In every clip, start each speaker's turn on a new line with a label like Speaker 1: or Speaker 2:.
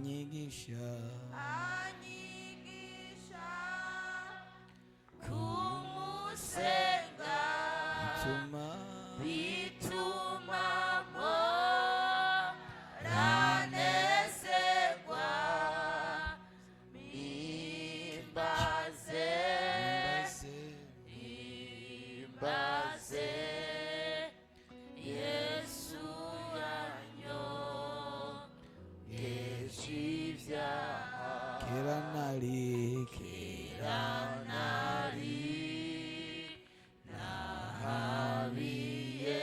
Speaker 1: anyigisha
Speaker 2: kumusenga bituma moranesegwa imbaze Yesu yanyogeshivyaha
Speaker 1: kera nari
Speaker 2: nahabiye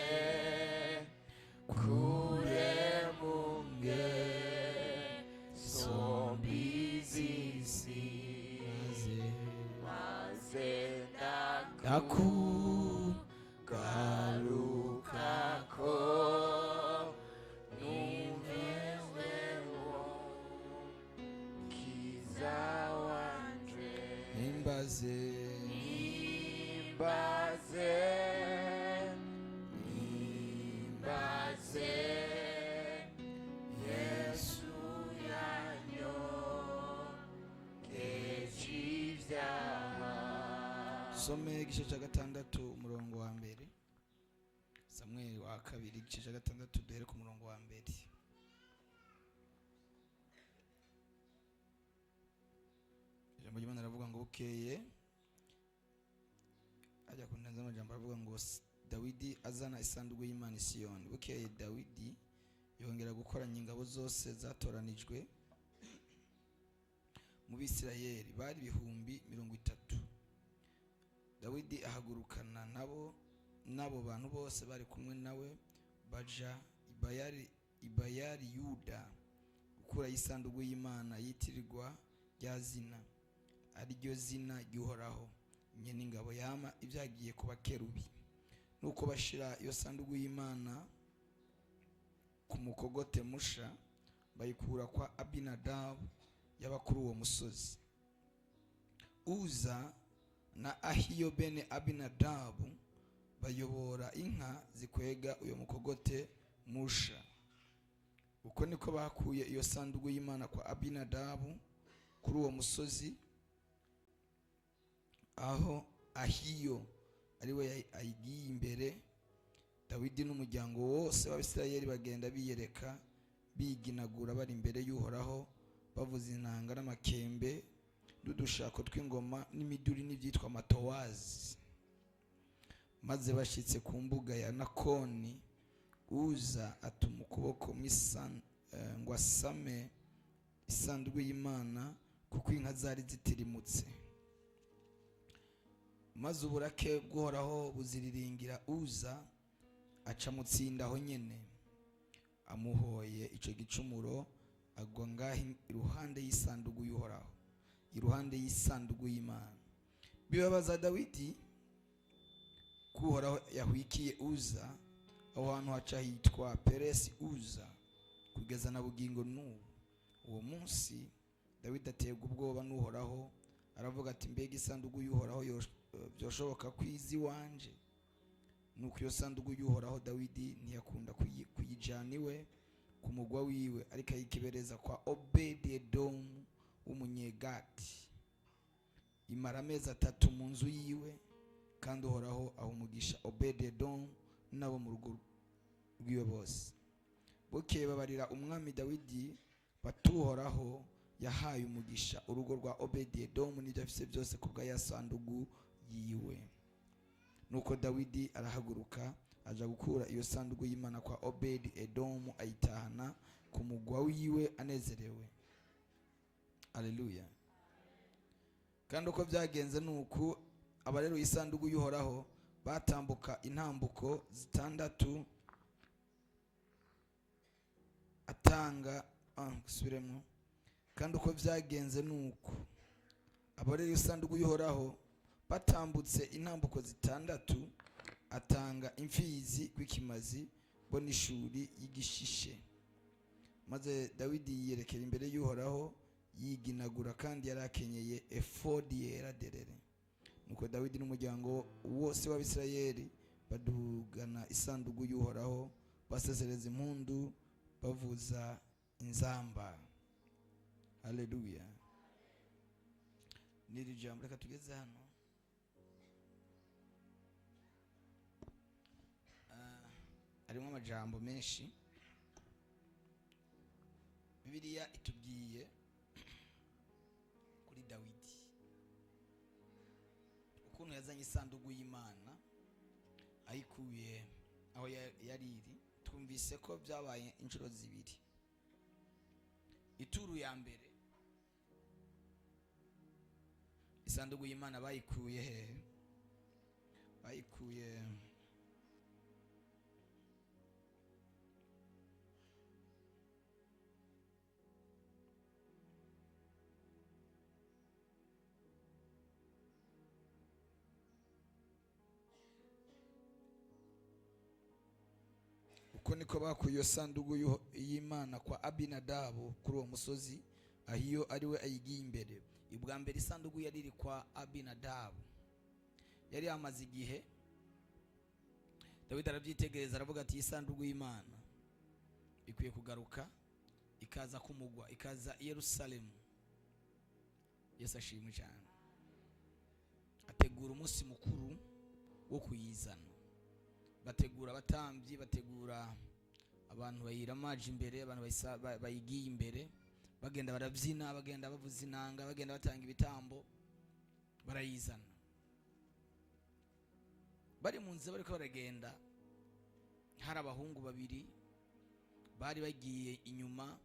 Speaker 2: kure munge sombizisi maze ndakugarukako numvewewo kiza wanje
Speaker 1: imbaze
Speaker 2: Yesu yanyogeshivyaha.
Speaker 1: some igice cya gatandatu umurongo wa mbere. Samweli wa kabiri igice cya gatandatu duhere ku murongo wa mbere. Ijambo ry'Imana ravuga ngo bukeye ajya kundanza amajambo aravuga ngo Dawidi azana isanduku y'Imana i Siyoni. Bukeye Dawidi yongera gukoranya ingabo zose zatoranijwe mu Bisirayeli bari 30,000. Dawidi ahagurukana nabo bantu bose bari kumwe nawe baja Ibayari Yuda gukura isanduku y'Imana yitirirwa rya zina ariryo zina ry'Uhoraho nyene ingabo yama ibyagiye kuba kerubi. Nuko bashira iyo sanduku y'Imana ku mukogote musha bayikura kwa Abinadabu y'abakuru uwo musozi. Uza na Ahiyo bene Abinadabu bayobora inka zikwega uyo mukogote musha. Uko niko bakuye iyo sanduku y'Imana kwa Abinadabu kuri uwo musozi, aho Ahiyo ariwe ayigiye imbere. Dawidi n'umuryango wose w'Abisirayeli bagenda biyereka biginagura bari imbere y'Uhoraho bavuza inanga n'amakembe n'udushako tw'ingoma n'imiduri n'ibyitwa amatowazi. Maze bashitse ku mbuga ya Nakoni, Uza atuma ukuboko ngo asame isanduku y'Imana kuko inka zari zitirimutse. Maze uburake bw'Uhoraho buziriringira Uza, aca mutsinda aho nyene. Amuhoye ico gicumuro agwa ngahi iruhande y'isanduku y'Uhoraho, iruhande y'isanduku y'Imana. Bibabaza Dawidi ko Uhoraho yahwikiye Uza. Aho hantu haca hitwa Peresi Uza kugeza na bugingo n'ubu. Uwo munsi Dawidi aterwa ubwoba n'Uhoraho, aravuga ati mbega isanduku y'Uhoraho byoshoboka kwizi wanje? Nuko iyo sanduku y'Uhoraho Dawidi ntiyakunda kuyijana iwe ku mugwa wiwe, ariko ayikibereza kwa Obedi-Edomu w'umunyegati. Imara amezi 3 mu nzu yiwe, kandi Uhoraho ahumugisha Obedi-Edomu nabo mu rugo rwiwe bose. Bukeye babarira umwami Dawidi batuhoraho yahaye umugisha urugo rwa Obedi-Edomu n'ibyo afise byose kubwa ya sanduku yiwe. Nuko Dawidi arahaguruka aja gukura iyo sanduku y'Imana kwa Obedi-Edomu, ayitahana ku mugwa wiwe anezerewe. Haleluya. Kandi uko byagenze nuko abarero isanduku y'Uhoraho batambuka intambuko 6 atanga gusubiremo. Kandi uko byagenze nuko abarero isanduku y'Uhoraho batambutse intambuko 6 atanga imfizi kw'ikimazi bo n'ishuri y'igishishe. Maze Dawidi yiyerekera imbere y'Uhoraho yiginagura, kandi yarakenyeye efodi yera derere. Nuko Dawidi n'umuryango wose w'Abisirayeli badugana isanduku y'Uhoraho basezereza impundu bavuza inzamba. Haleluya. Niri jambo reka tugeze hano. Harimo amajambo menshi. Bibiliya itubwiye kuri Dawidi ukuntu yazanye isanduku y'Imana ayikuye aho yari iri. Twumvise ko byabaye inshuro zibiri. Ituru ya mbere isanduku y'Imana bayikuye he? Bayikuye uko niko bakuye iyo sanduku y'Imana kwa Abinadabu kuri uwo musozi ahiyo ariwe ayigiye imbere. Ibwa mbere isanduku yari iri kwa Abinadabu, yari amaze igihe. Dawidi arabyitegereza aravuga ati isanduku y'Imana ikwiye kugaruka ikaza kumugwa, ikaza i Yerusalemu. Yesu ashimwe cyane. Ategura umunsi mukuru wo kuyizana, bategura abatambyi, bategura abantu bayiramaje imbere, abantu bayigiye imbere, bagenda barabyina, bagenda bavuza inanga, bagenda batanga ibitambo, barayizana. Bari mu nzira bariko baragenda, hari abahungu babiri bari bagiye inyuma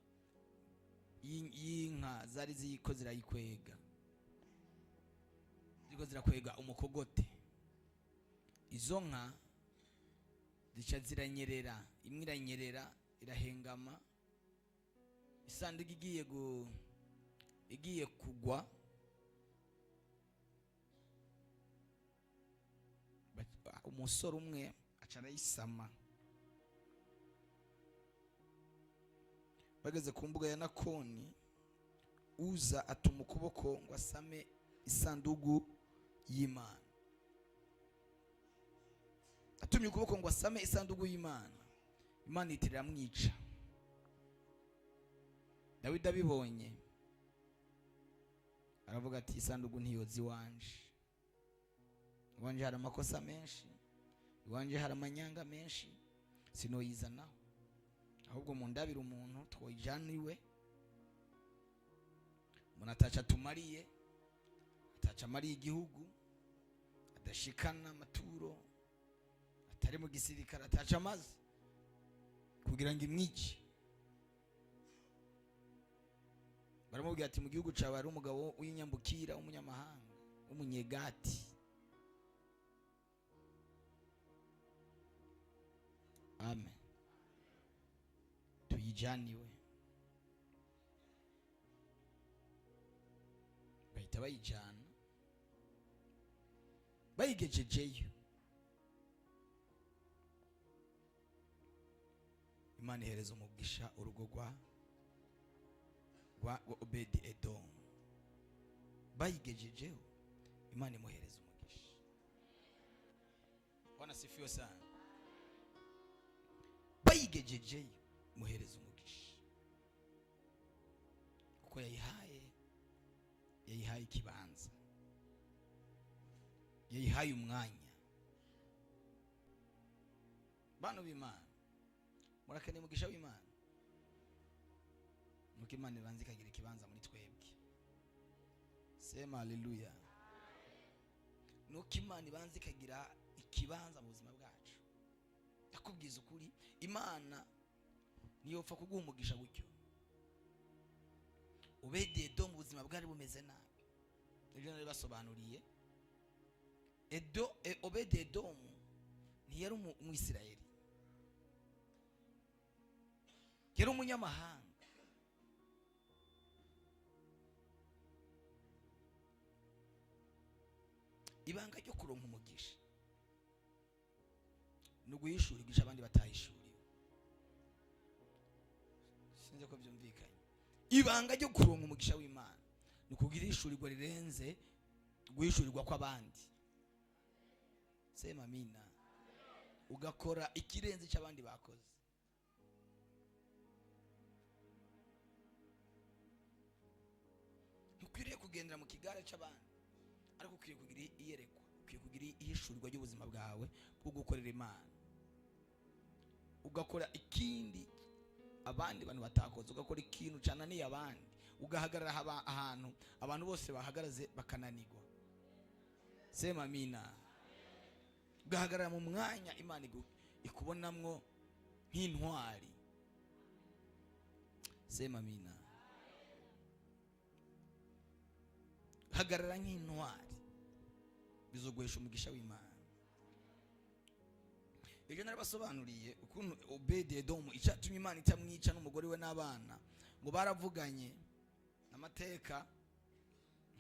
Speaker 1: y'inka zari ziko zirayikwega, ziko zirakwega umukogote. Izo nka zica ziranyerera, imwe iranyerera irahengama, isanduku igiye kugwa. Umusore umwe aca arayisama. Bageze ku mbuga ya Nakoni, Uza atuma ukuboko ngo asame isanduku y'Imana. Atumye ukuboko ngo asame isanduku y'Imana, Imana itirira mwica. Dawidi abibonye aravuga ati isanduku ntiyoza iwanje. Iwanje hari amakosa menshi, iwanje hari amanyanga menshi, sinoyizanaho. Ahubwo mundabira umuntu twoyijana iwe, umuntu ataca tumariye, ataca amariye igihugu, adashikana amaturo, atari mu gisirikare, ataca amazi kugira ngo imwice. Baramubwira ati mu gihugu cyawe hari umugabo w'inyambukira w'umunyamahanga w'umunyegati. Amen. Tuyijaniwe. Bahita bayijana, bayigejejeyo. Imana ihereza umugisha urugo rwa Obedi Edom. Bayigejejeho, Imana imuhereza umugisha. Bwana sifiwe sana. Bayigejejeyo muhereza umugisha, kuko yayihaye ikibanza, yayihaye umwanya. Bano b'Imana murakene umugisha w'Imana, nuko Imana ibanza ikagira ikibanza muri twebwe. Sema haleluya. Nuko Imana ibanza ikagira ikibanza mu buzima bwacu. Ndakubwiza ukuri, Imana niyo upfa kuguha umugisha gutyo. Obedi Edom ubuzima bwari bumeze nabi. Ibyo nari basobanuriye. Obedi Edom ntiyari umwisirayeli, yari umunyamahanga. Ibanga ryo kuronka umugisha nuguhishura igisha abandi batahishuriwe. Sinze ko byumvikanye. Ibanga ryo kuronka umugisha w'Imana nukugira ishurirwa rirenze guhishurirwa kw'abandi. Sema amina. Ugakora ikirenze cy'abandi bakoze. kugendera mu kigare cy'abandi, ariko ukwiye kugira iyerekwa, ukwiye kugira ihishurwa ry'ubuzima bwawe bwo gukorera Imana, ugakora ikindi abandi bantu batakoze, ugakora ikintu cyananiye abandi, ugahagarara ahantu abantu bose bahagaraze bakananirwa. Sema amina. Ugahagarara mu mwanya Imana ikubonamwo nk'intwari. Sema amina. Hagarara nk'intwari, bizoguhesha umugisha w'Imana. Ejo narabasobanuriye ukuntu Obedi-Edomu icyatumye Imana itamwica n'umugore we n'abana, ngo baravuganye n'amateka,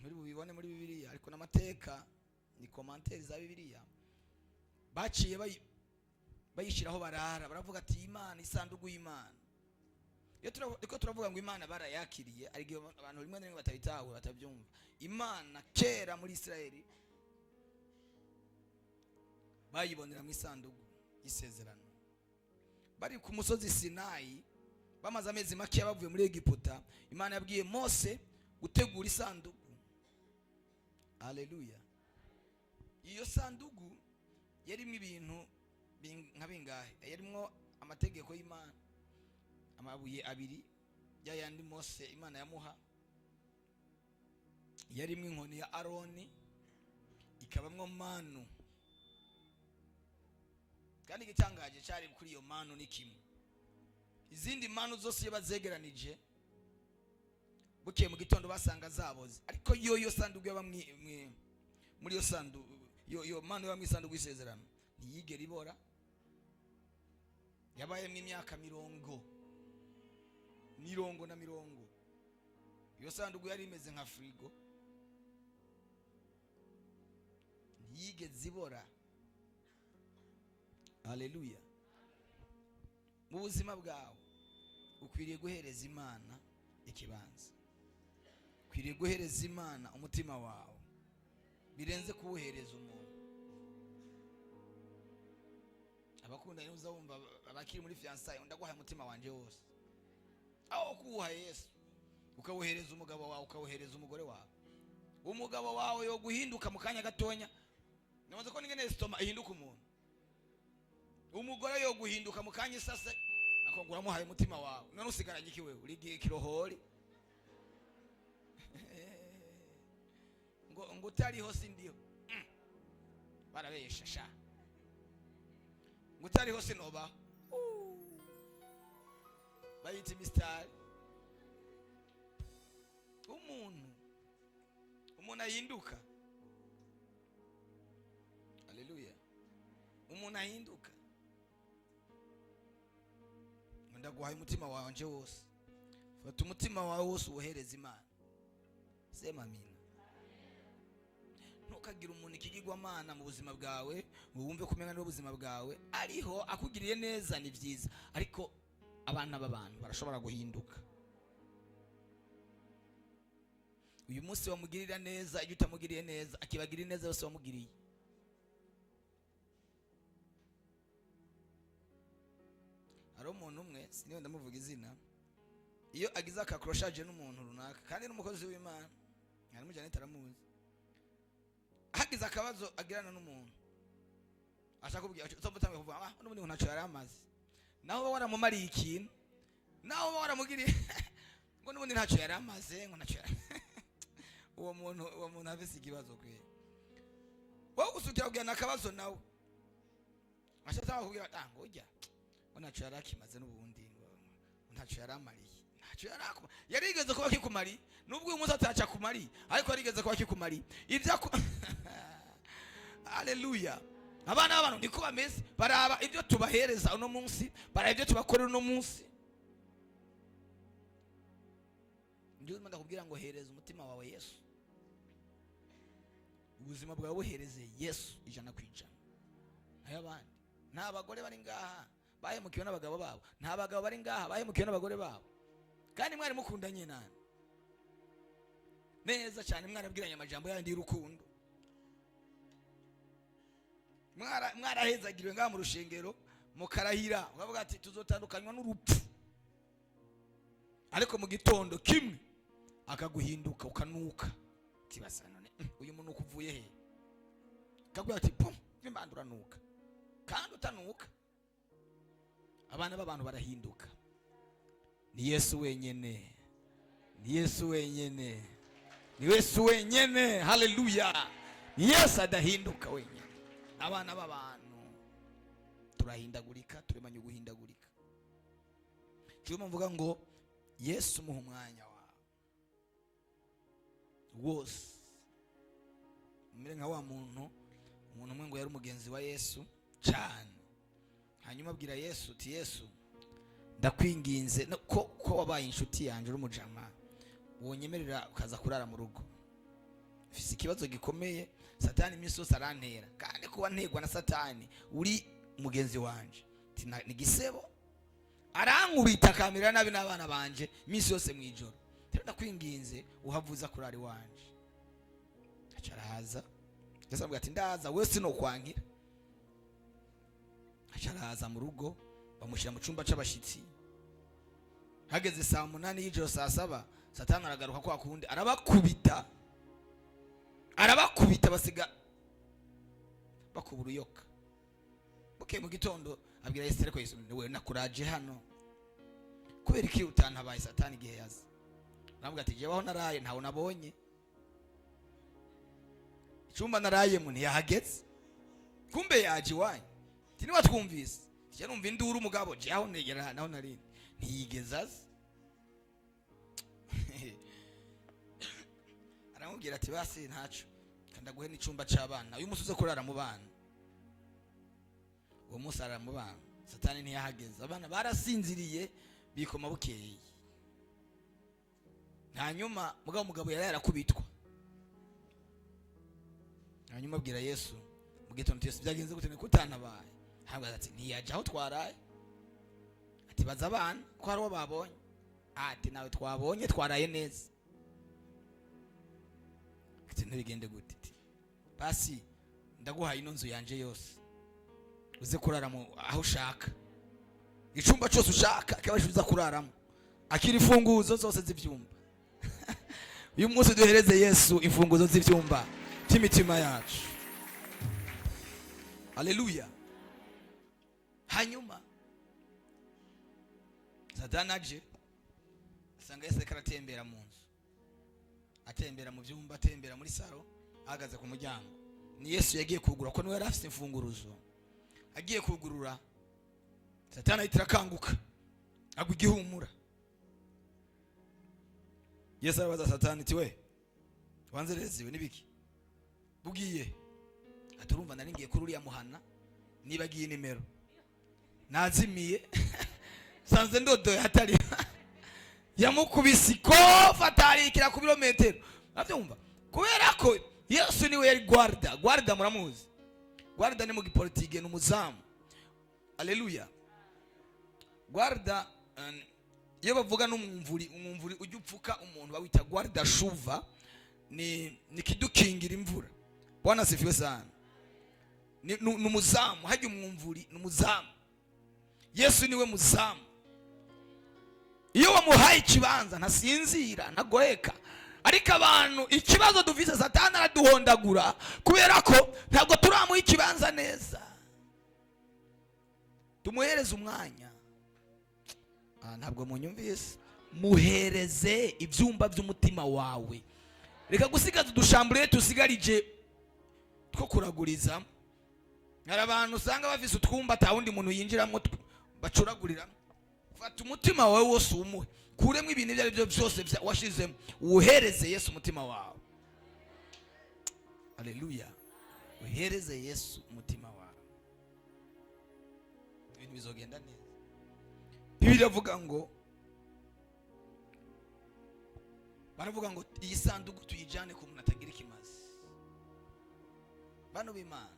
Speaker 1: muri bubibone muri Bibiliya, ariko n'amateka ni commentaire za Bibiliya, baciye bayishiraho barara, baravuga ati Imana, isanduku y'Imana. Iyo turavuga ngo Imana barayakiriye, ariko abantu rimwe na rimwe batabitawe, batabyumva. Imana kera muri Israeli bayibonera mu isanduku y'isezerano, bari ku musozi Sinayi, bamaze amezi make bavuye muri Egiputa. Imana yabwiye Mose gutegura isanduku. Haleluya. Iyo sanduku yarimo ibintu nka bingahe? Yarimo amategeko y'Imana, amabuye abiri yayandi Mose Imana yamuha, yarimo inkoni ya Aroni, ikabamwo manu. Kandi igitangaje cyari kuri iyo manu ni kimwe, izindi manu zose iyo bazegeranije bukeye mu gitondo basanga zaboze, ariko yo sanduku yaba muri yo sanduku, yo manu yaba mu isanduku y'isezerano ntiyigera ibora. Yabayemo imyaka mirongo. Iyo sanduku yari imeze nka frigo, ntiyigeze ibora. Haleluya. Mu buzima bwawe ukwiriye guhereza Imana ikibanza, ukwiriye guhereza Imana umutima wawe, birenze kuwuhereza umuntu. Abakundanye uzawumva abakiri muri fiançailles, ndaguhaye umutima wanje wose, aho kuwuha Yesu ukawuhereza umugabo wawe, ukawuhereza umugore wawe. Umugabo wawe yo guhinduka mu kanya gatonya, namaze ko ningene stoma ihinduka umuntu. Umugore yo guhinduka mu kanya sase, akongura muhaye umutima wawe, none usigaranye iki wewe? Uri kirohori ngo utariho sindiho, barabesha sha, ngo utariho sinoba, bayita mistari. Umuntu ahinduka. Haleluya. Umuntu ahinduka. Ndaguhaye umutima wanje wose, fata umutima wawe wose uwohereza Imana. Sema amina. Ntukagira umuntu ikigirwamana mu buzima bwawe, wumve kumenya n'ubuzima bwawe ariho akugiriye neza, ni byiza, ariko abana b'abantu barashobora guhinduka. Uyu munsi wamugirira neza, iyo utamugiriye neza akibagirira neza yose wamugiriye. Hari umuntu umwe, siniyo ndamuvuga izina, iyo agize akakroshaje n'umuntu runaka, kandi n'umukozi w'Imana, mwari mujyane taramuzi, hagize akabazo agirana n'umuntu, ashaka kubwira utambutamwe kuvuga n'ubundi ngo ntacyo yari amaze, naho waramumariye ikintu, naho waramugiriye ngo n'ubundi ntacyo yari amaze, ngo ntacyo uwo muntu afise ikibazo kwe. Wowe gusukira kugirana akabazo nawe, ashaka kubwira ngo ujya ngo ntacyo yari akimaze, n'ubundi ngo ntacyo yari amariye, ntacyo yari akuma, yarigeze kuba kikumariye, nubwo uyu munsi ataca kumariye, ariko yarigeze kuba kikumariye ibyo. Haleluya. Abana b'abantu niko bameze, baraba ibyo tubahereza uno munsi, baraba ibyo tubakorera uno munsi. Ndiyo ndakubwira ngo hereza umutima wawe Yesu, ubuzima bwawe buhereze Yesu 100%. Nayo abandi nta bagore bari ngaha bahemukiwe n'abagabo babo, nta bagabo bari ngaha bahemukiwe n'abagore babo, kandi mwari mukundanye nani neza cyane, mwarabwiranye amajambo yandi y'urukundo, mwarahezagiriwe ngaha mu rushengero, mukarahira ukavuga ati tuzotandukanywa n'urupfu, ariko mu gitondo kimwe akaguhinduka ukanuka. tibasa none uyu muntu ukuvuye he kagwa ati pum imbandura nuka kandi utanuka. Abana b'abantu barahinduka. Ni Yesu wenyene, ni Yesu wenyene, ni Yesu wenyene. Haleluya. Ni Yesu adahinduka wenyene. Abana b'abantu turahindagurika, turemanye guhindagurika. Cyo mvuga ngo Yesu muha umwanya wawe wose. Umere nka wa muntu umwe ngo yari umugenzi wa Yesu cyane, hanyuma abwira Yesu uti Yesu ndakwinginze ko wabaye inshuti yanje urumujama, wonyemerera ukaza kurara mu rugo. Fisi ikibazo gikomeye, Satani iminsi yose arantera, kandi kuba ntegwa na Satani uri mugenzi wanje ni gisebo, arankubita akamira nabi n'abana banje iminsi yose mwijoro. Ndakwinginze uhavuza kurari wanje. Acarahaza Yesu ambwira ati ndaza wewe sino kwankira. Acarahaza mu rugo, bamushyira mu cyumba c'abashitsi. Hageze saa 8 y'ijoro saa 7 Satani aragaruka kwa kundi arabakubita basiga bakubura uyoka. Bukeye mu gitondo abwira Yesu ariko Yesu wewe nakuraje hano kubera iki utantabaye Satani igihe yaza. Nabwo ati jewe aho naraye ntawo nabonye, icyumba naraye mu ntiyahageze, kumbe yaje iwanyu tini watwumvise. Je numva induru umugabo je aho negera naho nari ntiyigeze aza. Aramubwira ati basi ntaco kanda guhe n'icumba c'abana, uyu musi uze kurara mu bana. Uwo musi arara mu bana, Satani ntiyahageze, abana barasinziriye bikoma bukeye. Hanyuma umugabo yari yarakubitwa. Hanyuma abwira Yesu mu gitondo Yesu byagenze gute ne kutantabaye. Habwa ati ntiyaje aho twaraye. Ati baza abana ko hari uwo babonye. Ati nawe twabonye twaraye neza. Ati ntibigende gute. Basi ndaguhaye ino nzu yanje yose, uze kurara mu aho ushaka, icumba cyose ushaka akabashuza kuraramo, akiri imfunguzo zose z'ivyumba. Uyu munsi duhereze Yesu imfunguzo z'ivyumba by'imitima yacu. Haleluya. Hanyuma Satani aje asanga Yesu karatembera mu nzu, atembera mu vyumba, atembera muri saro, ahagaze ku muryango. Ni Yesu yagiye kugura ko niwe yari afite imfunguruzo. Agiye kugurura Satani ahita kanguka agwa igihumura. Yesu arabaza Satani ati we wanzerezewe nibiki bugiye? Aturumva nari ngiye kuri uriya muhana nibagiye nimero nazimiye sanze ndodo hatari yamukubise ikofa atarikira ku birometero. Avyumva kubera ko Yesu niwe yari guarda muramuzi. Guarda ni mu gipolitike n'umuzamu. Haleluya. Guarda iyo bavuga n'umwumvuri ujya upfuka umuntu bawita guarda shuva, ni kidukingira imvura. Bwana asifiwe sana. N'umuzamu, haje umwumvuri n'umuzamu. Yesu niwe muzamu. Iyo wamuhaye ikibanza ntasinzira ntagoheka. Ariko abantu ikibazo dufise Satani araduhondagura kubera ko ntabwo turamuha ikibanza neza. Tumuhereze umwanya. Ntabwo munyumvise. Muhereze ibyumba by'umutima wawe. Reka gusigaza udushambure tusigarije two kuraguriza. Hari abantu usanga bafise utwumba atawundi muntu yinjiramo bacuragurira. Fata umutima wawe wose umuhe, kuremo ibintu ibyo ari byo byose washizemo, uhereze Yesu umutima wawe. Haleluya. Uhereze Yesu umutima wawe, ibintu bizogenda neza. Bibiliya ivuga ngo, baravuga ngo iyi sanduku tuyijane ku muntu atagira ikimazi. Bano b'Imana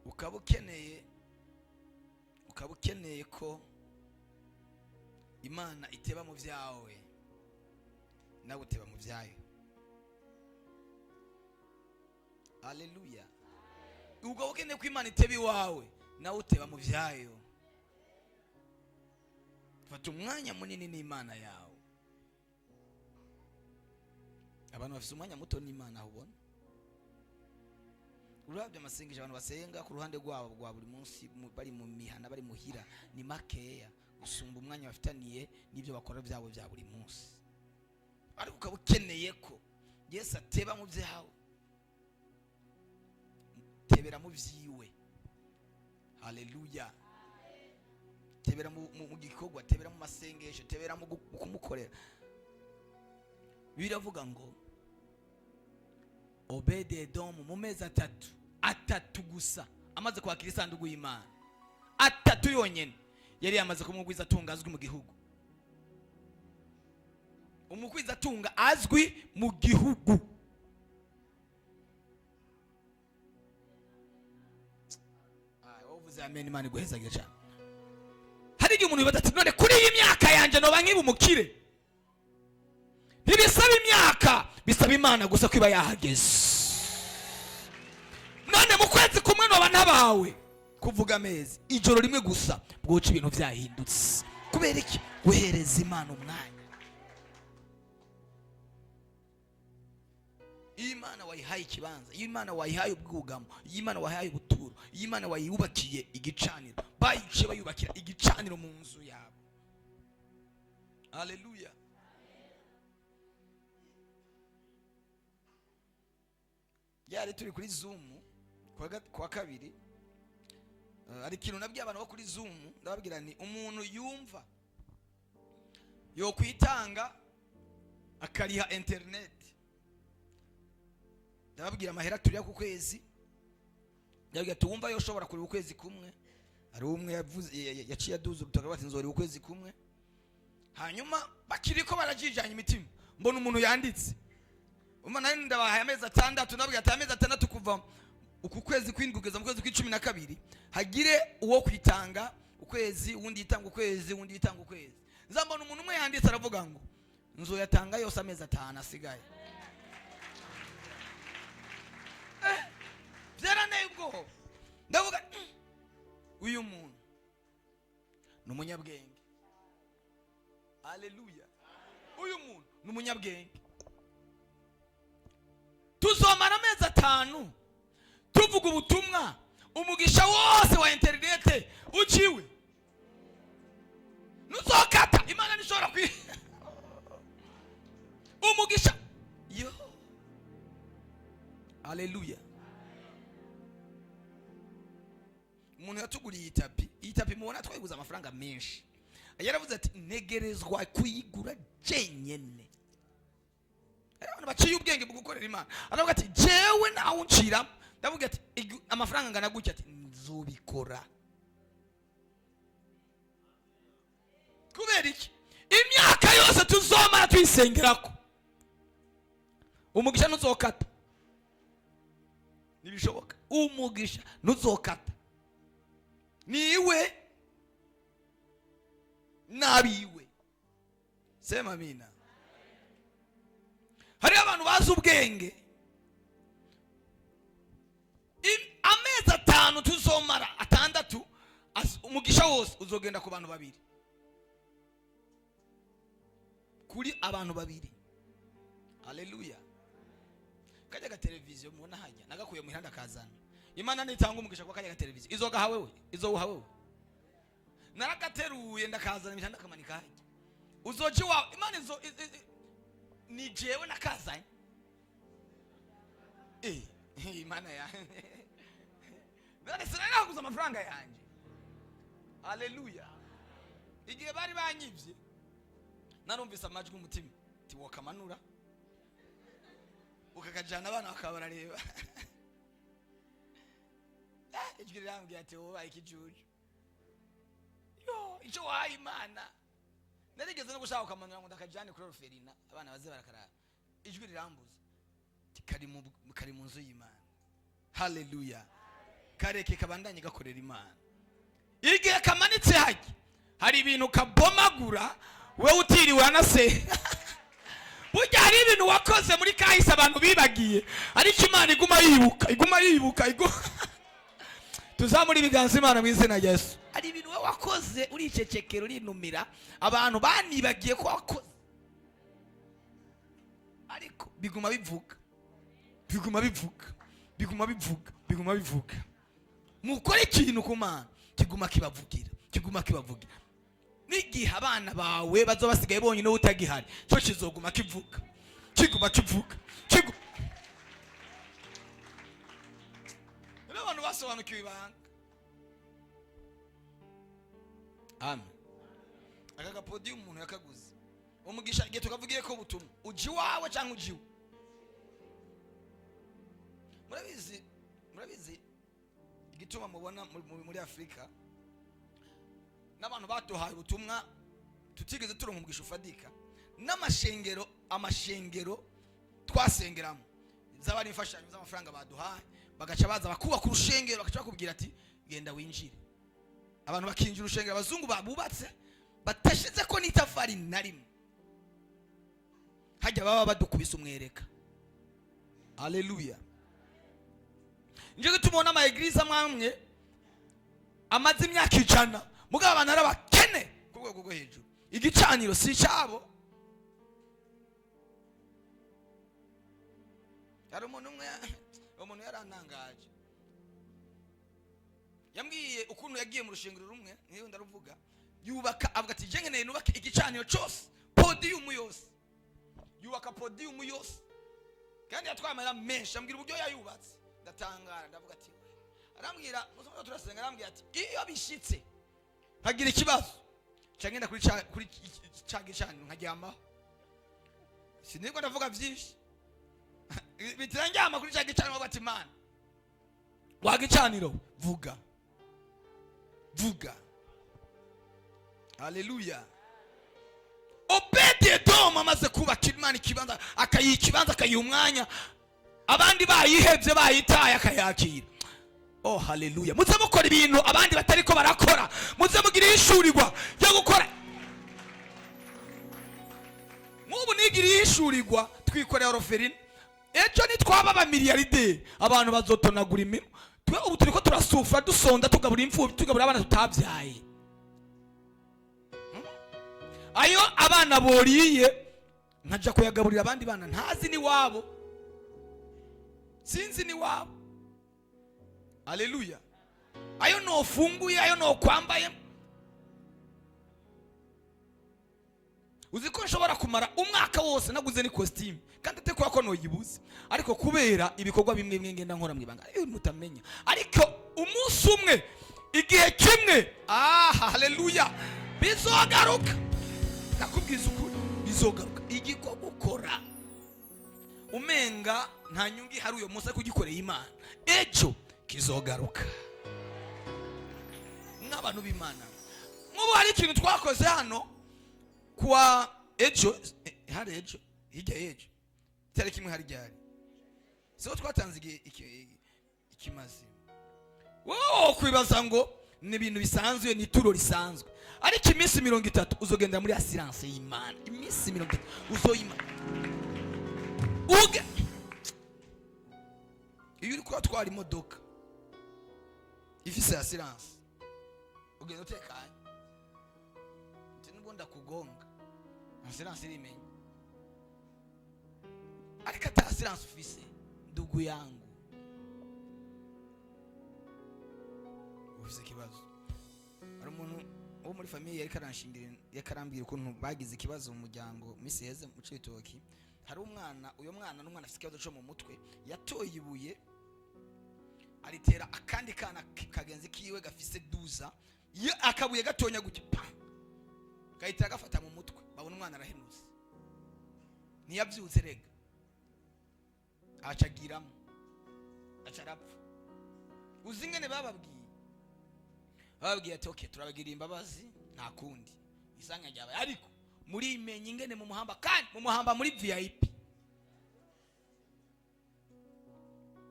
Speaker 1: ukaba ukeneye ko Imana iteba mu byawe, nawe uteba mu byayo. Haleluya. Ukaba ukeneye ko Imana iteba iwawe, nawe uteba mu byayo. Fata umwanya munini n'Imana yawe. abantu bafite umwanya muto n'Imana ubona. Urabye amasengesho abantu basenga ku ruhande rwabo rwa buri munsi bari mu mihana bari muhira ni makeya gusumba umwanya bafitaniye n'ibyo bakora byabo bya buri munsi. Ariko ukaba ukeneye ko Yesu ateba mu byawe, tebera mu byiwe. Haleluya. Tebera mu gikorwa, tebera mu masengesho, tebera mu kumukorera. Biravuga ngo Obed-Edomu mu mezi atatu gusa amaze kwakira isanduku y'Imana, atatu yonyene yari yamaze kumugwiza atunga azwi mu gihugu. Umugwiza atunga azwi mu gihugu. Wavuze amen, Imana iguhezagira cyane. Hari igihe umuntu yibaza ati none kuri iyi myaka yanje noba nkiba umukire? Ntibisaba imyaka, bisaba Imana gusa kwiba yahageze. None mu kwezi kumwe noba ntabawe kuvuga amezi, ijoro rimwe gusa bwoca ibintu byahindutse. Kubera iki? Guhereza Imana umwanya. Imana wayihaye ikibanza, Imana wayihaye ubwugamo, Imana wayihaye ubuturo, Imana wayubakiye igicaniro, bayice bayubakira igicaniro mu nzu yabo. Haleluya. Yari turi kuri Zoom kwa kabiri, ari ikintu nabwiye abantu bo kuri Zoom, ndababwira ni umuntu yumva yo kwitanga akariha internet. Ndababwira amahera turiya ku kwezi, ndababwira tuwumva yo shobora kuri ukwezi kumwe. Ari umwe yaciye aduza ubutaka bati nzori ukwezi kumwe. Hanyuma bakiriko barajijanye imitima, mbona umuntu yanditse umwana ndabahaye amezi 6, ndababwira ati amezi 6 kuva uku kwezi kwindwi kugeza mu kwezi kwa12 hagire uwo kwitanga ukwezi, uwundi yitanga ukwezi, uwundi yitanga ukwezi. Nzambona umuntu umwe yanditse aravuga ngo nzoyatanga yose amezi 5 asigaye. Byaraneye ubwo ndavuga uyu muntu n'umunyabwenge. Haleluya. Uyu muntu n'umunyabwenge. Tuzomara amezi 5 tuvuga ubutumwa, umugisha wose wa internet uciwe. Nuzokata Imana nishobora kwi umugisha yo. Haleluya. Umuntu yatuguriye itapi mubona twayiguza amafaranga menshi. Yaravuze ati negerezwa kuyigura jenyene. Abantu baciye ubwenge bwo gukorera Imana. Aravuga ati jewe nawe uncira. Ndavuga ati amafaranga ngana gutya, ati nzobikora. Kubera iki? Imyaka yose tuzomara twisengerako, umugisha nuzokata. Nibishoboka. Umugisha nuzokata. Niwe nabiwe. Sema amina. Hari abantu bazi ubwenge. Amezi 5 tuzomara 6, umugisha wose uzogenda ku bantu 2. Kuri abantu 2. Haleluya. Kajya ga televiziyo mubona hajya nagakuye mu ihanda kazana. Imana nitanga umugisha kwa kajya ga televiziyo izoga wewe, izoha wewe. Naragateruye ndakazana imihanda kamanika hajya. Uzoje wa Imana izo ni jewe nakazanye. Imana ya none sinari kuguza amafaranga yanje. Haleluya. Igihe bari banyivye narumvise amajwi umutima ti wakamanura ukakajana abana bakabarareba. Ijwi rirambye ati wowe ikijuju yo ico waha Imana. Narigeze no gushaka ukamanura ngo ndakajane kuri Roferina abana baze barakaraba. Ijwi rirambuza kari mu nzu y'Imana. Haleluya. Kareke kabandanye gakorera Imana. Igihe kamanitse haje hari ibintu kabomagura we utiriwe anase. Burya hari ibintu wakoze muri kahise abantu bibagiye, ariko Imana iguma yibuka. Tuzamuri ibiganza Imana mu izina rya Yesu. Hari ibintu we wakoze uricecekera urinumira abantu banibagiye ko wakoze, ariko biguma bivuga biguma bivuga biguma bivuga biguma bivuga. Mukore ikintu ku Mana kiguma kibavugira kiguma kibavugira. N'igihe abana bawe bazo basigaye bonyine utagihari cyo kizoguma kivuga kiguma kivuga kiguma. N'abantu basobanukiwe ibanga. Amen. Aka gapodi umuntu yakaguze umugisha igihe tukavugiye ko butumwa uji wawe cyangwa ujiwe. Murabizi igituma mubona muri Afrika n'abantu batuhaye ubutumwa tutigeze turonka umugisha ufadika amashengero twasengeramo z'abari imfashanyo z'amafaranga baduhaye bagaca baza bakubaka urushengero bagaca bakubwira ati genda winjire. Abantu bakinjira urushengero abazungu babubatse batashize ko n'itafari na rimwe hajya baba badukubise umwereka. Haleluya. Nje gutumona ama eglise amwe amaze imyaka 100 mugabo abantu arabakene ku rwego rwo hejuru. Igicaniro si cyabo. Hari umuntu yarantangaje yambwiye ukuntu yagiye mu rushengero rumwe niyo ndaruvuga yubaka avuga ati je nkeneye nubaka igicaniro cyose podium yose yubaka podium yose kandi yatwamara menshi ambwira uburyo yayubatse ndatangara ndavuga ati arambwira muzo turasenga arambwira ati iyo bishitse hagira ikibazo cyangenda kuri gicaniro nkajyama siniko ndavuga byinshi bitiranjyama kuri gicaniro bati Mana wagicaniro vuga vuga. Haleluya. Obededom amaze kubaka Imana ikibanza akayikibanza akayumwanya abandi bayihebye bayitaye akayakira. Oh haleluya. Muze mukora ibintu abandi batariko barakora muze mugira ishurirwa yo gukora. Mubu nigira ishurirwa twikorera roferine ejo nitwaba ba miliyaride abantu bazotonagura imino twe ubu turiko turasufra dusonda tugabura imfubyi tugabura abana tutabyaye. Ayo abana boriye nkaja kuyagaburira abandi bana ntazi ni wabo sinzi ni wabo. Haleluya. Ayo no funguye ayo no kwambaye uziko nshobora kumara umwaka wose naguze ni costume kandi te kwa ko no yibuze ariko kubera ibikorwa bimwe bimwe ngenda nkora mwibanga mutamenya ariko umunsi umwe igihe kimwe haleluya bizogaruka. Nakubwiza ukuri bizogaruka igiko gukora umenga nta nyungi hari uyo munsi kugikoreye Imana ejo kizogaruka. N'abantu b'Imana mubo hari ikintu twakoze hano kwa ejo hari ejo hirya ejo tare kimwe hari ryari so twatanze ikimazi wo kwibaza ngo ni ibintu bisanzwe ni turo risanzwe ariko iminsi 30 uzogenda muri assurance y'Imana iminsi 30 uzoyimana uge iyo uri kwa twari imodoka ifise assurance ugenda utekanye tinubonda kugonga assurance irimenye ariko ata assurance ufise ndugu yangu ufise kibazo. Ari umuntu wo muri famille yari karanshingira yakarambira ukuntu bagize ikibazo mu muryango miseze mu Cibitoki. Hari umwana uyo mwana n'umwana afise ikibazo cyo mu mutwe yatoye ibuye aritera akandi kana kagenzi kiwe gafise duza akabuye gatonya gutya gahita gafata mu mutwe babona umwana arahenuze niyavyutse rega acagiramo acarapfa. Uzingene bababwiye ati okay turabagira imbabazi nta kundi isanga ryabaye ariko muri imenye ingene mu muhamba kandi mu muhamba muri VIP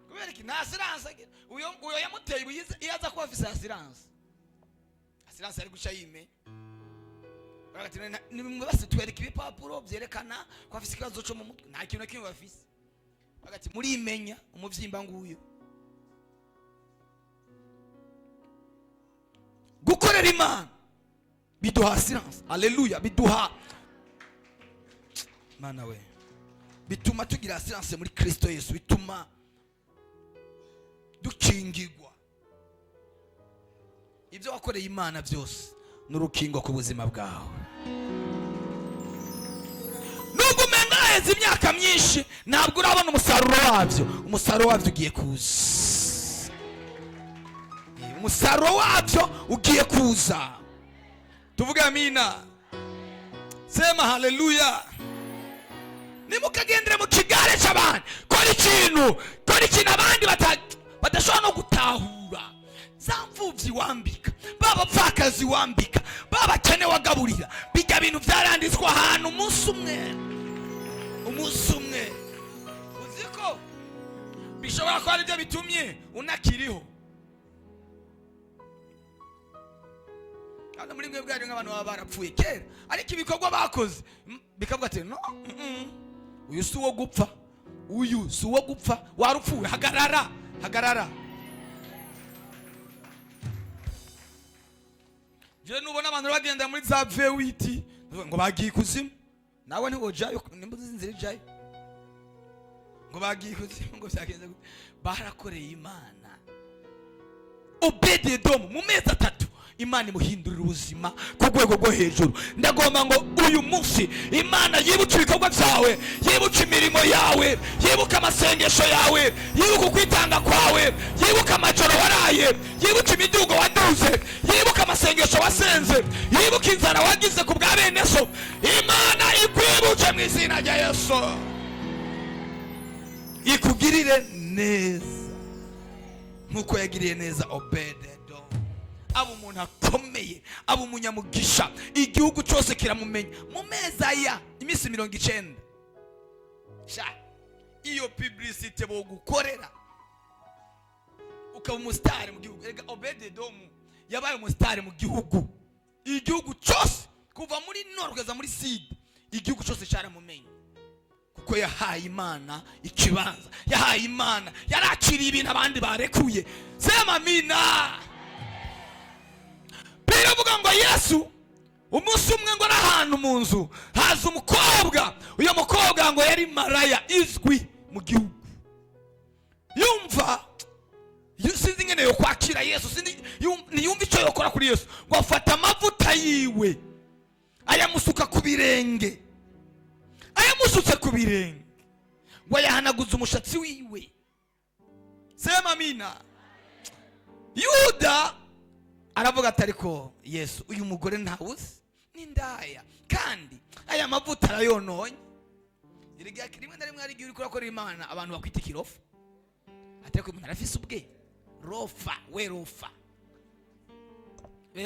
Speaker 1: kubera ki nta assurance uyo yamuteye uyize iyaza kuba afise assurance ari guca yime bagati ni base twereka ibipapuro byerekana ko afise ikibazo cyo mu mutwe nta kintu kimwe bafise bagati muri imenya umuvyimba nguyo gukorera Imana biduha assurance. Haleluya. Biduha Mana we bituma tugira assurance muri Kristo Yesu, bituma dukingirwa. Ibyo wakoreye Imana byose n'urukingo ku buzima bwawe. Nubwo umengaheze imyaka myinshi ntabwo urabona umusaruro wabyo. Umusaruro wabyo ugiye kuza. Umusaruro wabyo ugiye kuza. Tuvuge amina. Sema haleluya. Nimukagendere mu kigare cy'abandi. Kora ikintu abandi badashobora no gutahura. Za mfubyi wambika, b'abapfakazi wambika, b'abakene wagaburira. Bijya bintu byaranditswe ahantu umunsi umwe. Uziko bishobora kuba aribyo bitumye unakiriho. Kandi muri mwe bwari nk'abantu baba barapfuye kera, ariko ibikorwa bakoze bikavuga ati no, uyu si uwo gupfa, uyu si uwo gupfa, warupfuye, hagarara. Je nubona abantu bagenda muri za V8 ngo bagiye kuzimu, nawe ntiwojayo, nimba uzinzira jayo ngo bagiye kuzimu, ngo byagenze barakoreye Imana. Obed-Edomu mu mezi 3 Imana imuhindurira ubuzima ku rwego rwo hejuru. Ndagomba ngo uyu munsi Imana yibuke ibikorwa byawe, yibuke imirimo yawe, yibuke amasengesho yawe, yibuke kwitanga kwawe, yibuke amajoro waraye, yibuke imidugo waduze, yibuke amasengesho wasenze, yibuke inzara wagize ku bwa bene so. Imana ikwibuke mu izina rya Yesu, ikugirire neza nkuko yagiriye neza Obed-Edomu. Abo umuntu akomeye, abo umunyamugisha, igihugu cyose kiramumenya mu mezi aya iminsi 90. Iyo publicité bo gukorera ukaba umusitari mu gihugu. Ega Obed-Edomu yabaye umusitari mu gihugu, igihugu cyose kuva muri nord kugeza muri sud, igihugu cyose cyaramumenye kuko yahaye Imana ikibanza, yahaye Imana, yaraciriye ibintu abandi barekuye. Sema amina. Biravuga ngo Yesu umunsi umwe ngo n'ahantu mu nzu haza umukobwa. Uyo mukobwa ngo yari maraya izwi mu gihugu. Yumva sinzi ngene yo kwakira Yesu, niyumva icyo yokora kuri Yesu. Ngo afata amavuta yiwe ayamusuka ku birenge, ayamusutse ku birenge, ngo yahanaguza umushatsi wiwe. Sema amina. Yuda aravuga ati ariko Yesu, uyu mugore ntawuzi, ni ndaya, kandi aya mavuta arayononye. Irigiye rimwe na rimwe ari gihe uri kurakora Imana abantu bakwita ikirofa. Ateko umuntu arafise ubwe rofa, we rofa.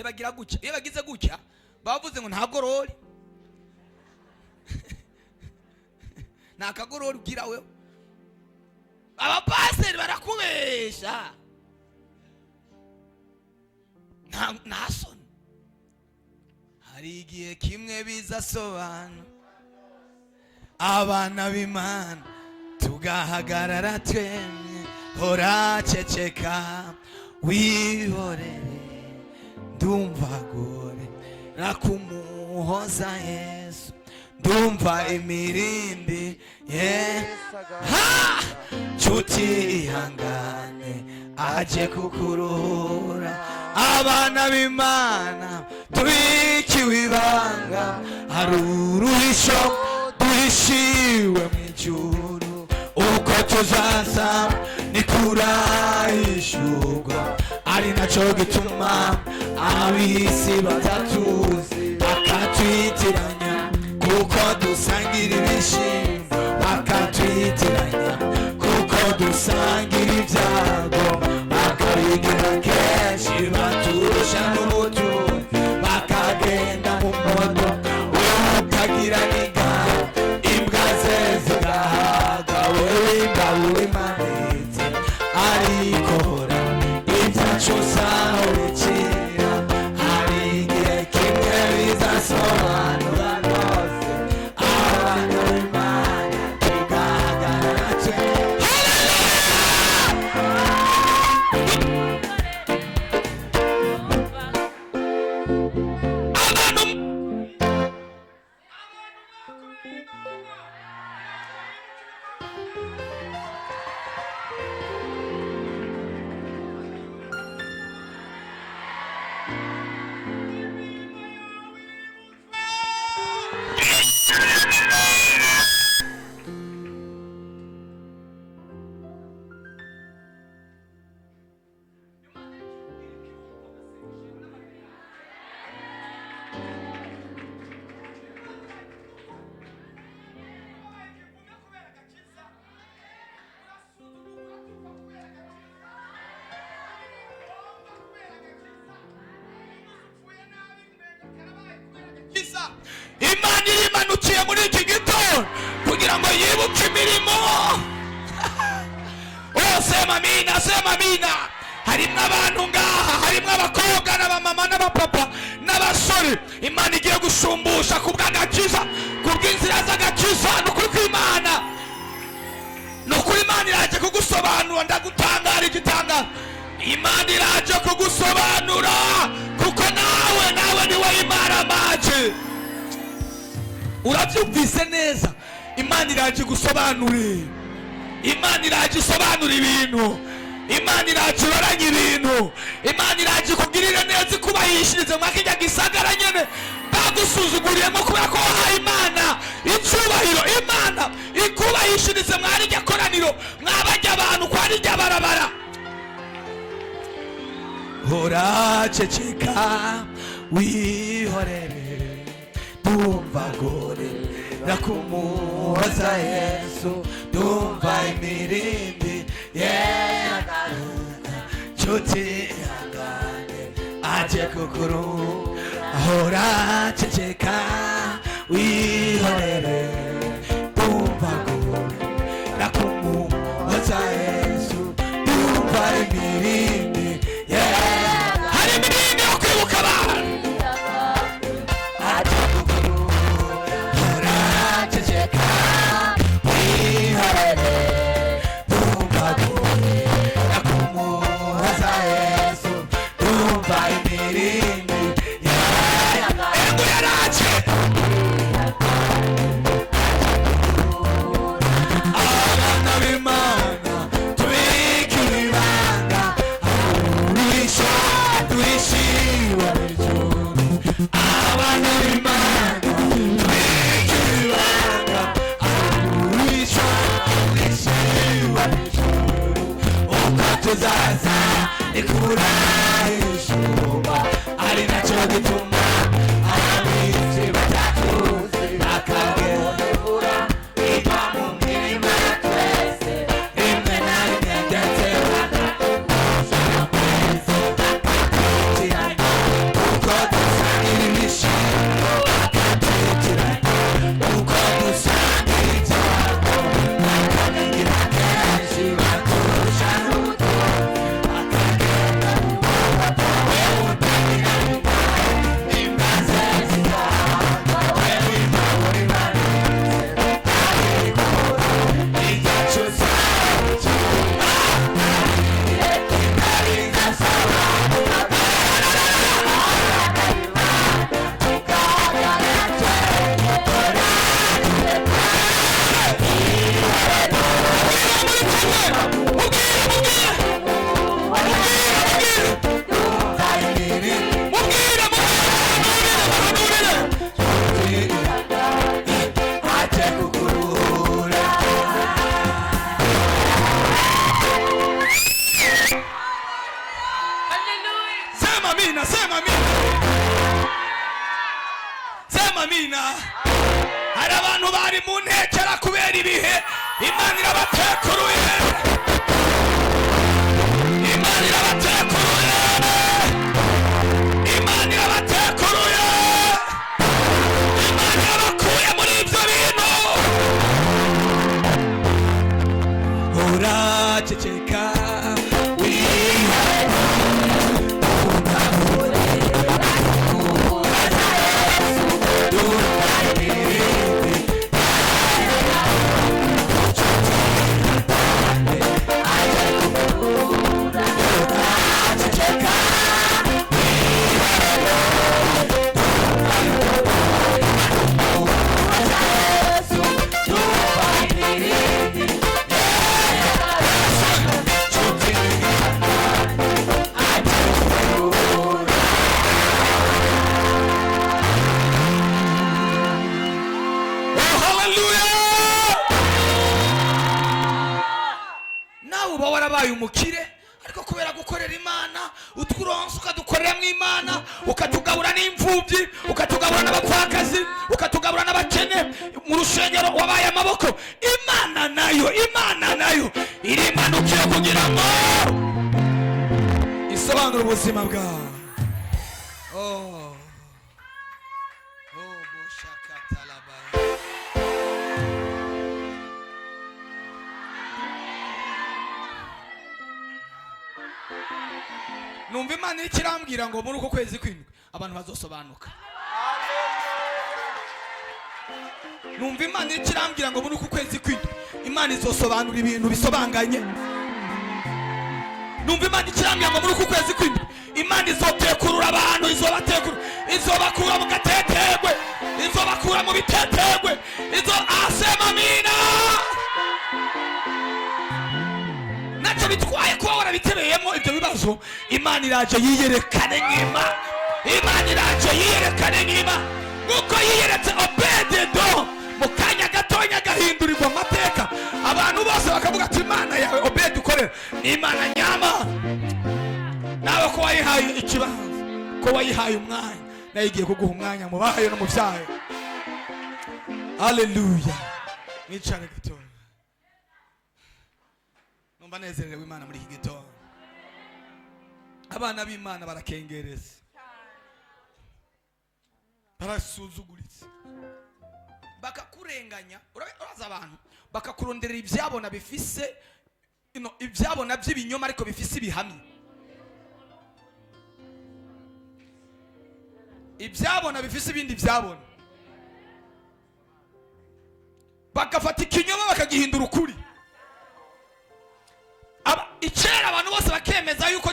Speaker 1: Bagira gutya, iyo bagize gutya bavuze ngo ntabwo rori. Nakagorori ugira wewe. Abapaseri barakubesha. Nasoni hari igihe kimwe bizasobanura abana b'Imana tugahagarara twemye. Hora ceceka wihorere, ndumva gore rakumuhoza Yesu, ndumva imirindi nshuti ihangane aje kukuruhura. Abana b'Imana tubikiwe ibanga, hari uruhisho duhishiwe mu ijuru. Uko tuzaza nikurahishurwa, ari nacyo gituma ab'isi batatuzi bakatwitiranya, kuko dusangira ibishimbo bakatwitiranya, kuko dusangira ibyago bakabigira kenshi, baturusha n'ubutunzi bakagenda mu modo. Utagira n'igare imbwa ze zigahaga, wewe ingabo imanitse ariko hora ibyacu zaho bikira. Hari igihe kimwe bizasobanura rwose abana b'Imana neza. Imana irimanukiye muri iki gitondo kugira ngo yibuke imirimo. Sema amina, sema amina. Harimo abantu ngaha, harimo abakobwa n'abamama n'abapapa n'abasore Imana igiye gushumbusha kubw'agakiza, kubw'inzira z'agakiza. Nukuri kw'Imana, nukuri Imana iraje kugusobanura. Ndagutangara igitangaro, Imana iraje kugusobanura kuko nawe niwe Imana maje. Urabyumvise neza? Imana iraje gusobanura, Imana iraje isobanura ibintu, Imana iraje ibaranye ibintu, Imana iraje kugirira neza, ikubahishirize mu kijya gisagara nyene bagusuzuguriyemo kubera ko wahaye Imana icyubahiro. Imana ikubahishirize mwari rya koraniro, mwabajya abantu kwa rijya barabara. Hora ceceka wihorere, tumva gore nakumuhoza Yesu, tumva imirindi nshuti ihangane aje kukuru. Hora ceceka wihorere, tumva gore nakumuhoza Yesu, tumva imirindi. Hari imirindi yo kwibuka abantu. Tuzaza ikura ishuba ari nacyo gituma abisi batatuzi akagera iba mu mirima twese rimwe na rimwe ndetse bakatusha kwezi bakatikiranye uko dusangira imishimo bakatikiranye uko dusangira ibyago bakabigira kenshi baturusha hari abantu bari mu ntekera kubera ibihe. Imana irabatekuruye, Imana irabatekuruye, Imana irabatekuruye, Imana irabakuye muri ibyo bintu. Uraceceka umukire ariko kubera gukorera Imana utwuronse ukadukorera mu Imana, ukatugabura n'imfubyi, ukatugabura n'abapfakazi, ukatugabura n'abakene. Mu rushengero wabaye amaboko. Imana nayo irimanukiye kugira ngo isobanure ubuzima bwawe. Oh. numva imana iri kirambwira ngo muri uko kwezi kw'indwi abantu bazosobanuka. Numva imana iri kirambwira ngo muri uko kwezi kw'indwi imana izosobanura ibintu bisobanganye. Numva imana ikirambwira ngo muri uko kwezi kw'indwi imana izotekurura abantu, izobakura mu gatetegwe, izobakura mu bitetegwe, asema amina. Nacyo bitwaye kuba warabitebeyemo ibyo bibazo, imana iraje yiyerekane nk'ima. Imana iraje yiyerekane nk'ima nk'uko yiyeretse Obededo mu kanya gatonya agahindurirwa amateka, abantu bose bakavuga ati imana yawe Obedi ukorera ni imana nyama. Nawe ko wayihaye ikibanza, ko wayihaye umwanya, nayo igiye kuguha umwanya mu bahaye no mu byayo. Haleluya. Mwicare gitoya. Numva nezerewe imana muri iki gitondo. Abana b'Imana barakengereza, barasuzuguritse, bakakurenganya. Uraza abantu bakakuronderera ibyabona bifise ibyabona by'ibinyoma ariko bifise ibihamya. Ibyabona bifise ibindi byabona, bagafata ikinyoma bakagihindura ukuri. Icyera abantu bose bakemeza yuko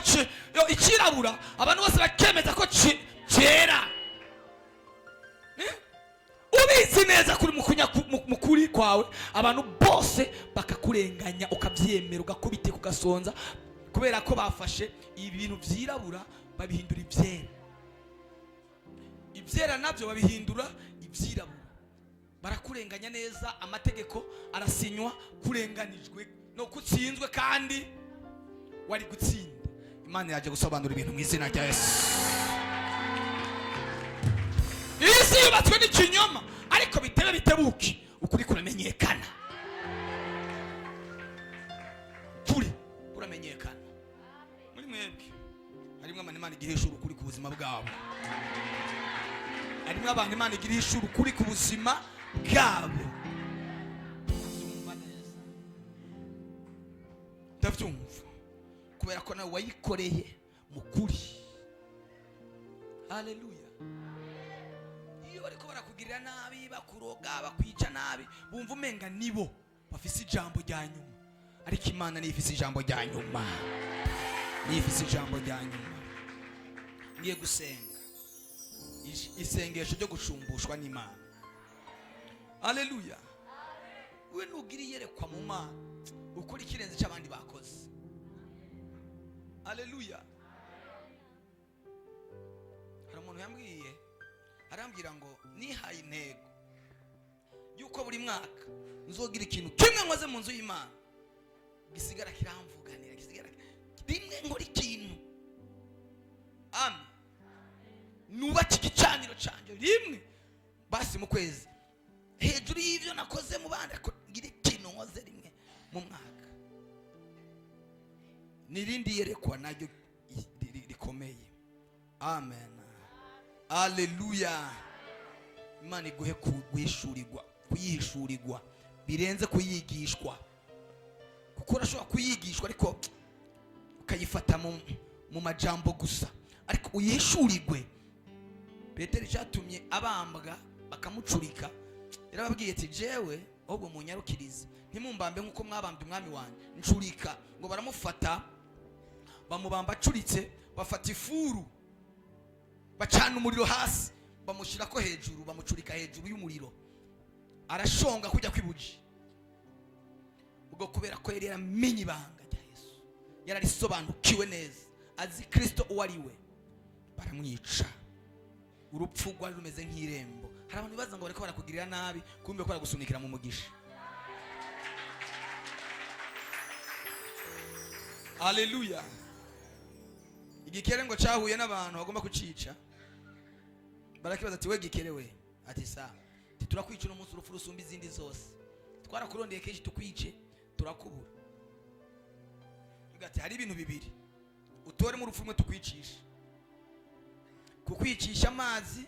Speaker 1: ikirabura, abantu bose bakemeza ko cyera. Ubizi neza kuri mukuri kwawe, abantu bose bakakurenganya ukabyemera, ugakubita ugasonza, kubera ko bafashe ibintu byirabura babihindura ibyera, ibyera nabyo babihindura ibyirabura. Barakurenganya neza, amategeko arasinywa, kurenganijwe no kutsinzwe kandi wari gutsinda. Imana yaje gusobanura ibintu mu izina rya Yesu. Isi yubatswe n'ikinyoma, ariko bitebe bitebuke ukuri kuramenyekana. Kuri kuramenyekana. Muri mwebwe harimo abantu Imana igira ishuri ukuri ku buzima bwabo. Harimo abantu Imana igira ishuri ukuri ku buzima bwabo. Ndavyumva kubera ko nawe wayikoreye mu kuri. Haleluya. Iyo bariko barakugirira nabi, bakuroga, bakwica nabi, bumva umenga nibo bafise ijambo rya nyuma, ariko Imana niyo ifise ijambo rya nyuma. Niyo ifise ijambo rya nyuma. Ngiye gusenga isengesho ryo gushumbushwa n'Imana. Haleluya. We nugira iyerekwa mu Mana ukuri kirenze cy'abandi bakoze. Haleluya. Hari umuntu yambwiye, arambwira ngo nihaye intego yuko buri mwaka nzogira ikintu kimwe nkoze mu nzu y'Imana gisigara kiramvuganira, gisigara rimwe nkora ikintu. Amen. Nubaka igicaniro cyanjye rimwe basi mu kwezi, hejuru y'ivyo nakoze mu bandi, ngira ikintu nkoze rimwe mu mwaka. Nirindi yerekwa naryo rikomeye. Amen. Haleluya. Imana iguhe kuyihishurirwa birenze kuyigishwa, kuko urashobora kuyigishwa ariko ukayifata mu majambo gusa, ariko uyihishurirwe. Petero cyatumye abambwa bakamucurika, yarababwiye ati jewe ahubwo munyarukirize, ntimumbambe nk'uko mwabambye umwami wanjye. Ncurika ngo baramufata bamubamba acuritse, bafata ifuru bacana umuriro hasi, bamushyira ko hejuru, bamucurika hejuru y'umuriro, arashonga kujya kwibuji. Ubwo kubera ko yari yaramenye ibanga rya Yesu, yararisobanukiwe neza, azi Kristo uwo ari we, baramwica. Urupfu rwari rumeze nk'irembo. Hari abantu bibaza ngo bariko barakugirira nabi, kumbe ko baragusunikira mu mugisha. Haleluya. Igikere ngo cyahuye n'abantu bagomba kucica, barakibaza ati we gikere we, ati sa turakwica no munsi urupfu rusumba izindi zose, twarakurondeye kenshi tukwice turakubura. Ati hari ibintu bibiri, utore mu rupfu rumwe tukwicisha, kukwicisha amazi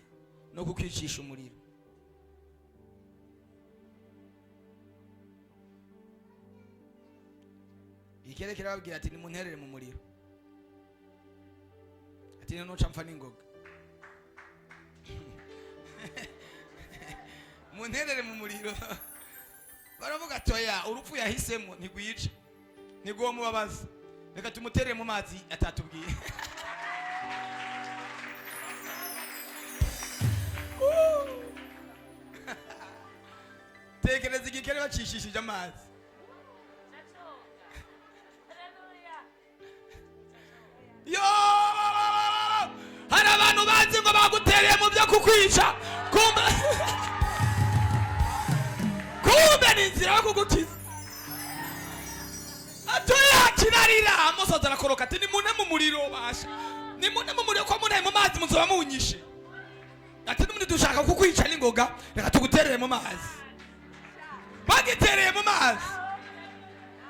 Speaker 1: no kukwicisha umuriro. Igikere kirababwira ati nimunterere mu muriro. ati noca mpfa n'ingoga munterere mu muriro baravuga toya urupfu yahisemo ntigwica ntigwo mubabaza reka tumuterere mu mazi atatubwiye tekereza igikere bacishishije amazi yo hari abantu bazi ngo bagutereye mu byo kukwica kumbe ni inzira yo kugukiza atoya kirarira amusoza arakoroka ati nimune mu muriro basha nimune mu muriro ko munaye mu mazi muzoba munyishe ati n'umundi dushaka kukwica n'ingoga reka tuguterere mu mazi bagitereye mu mazi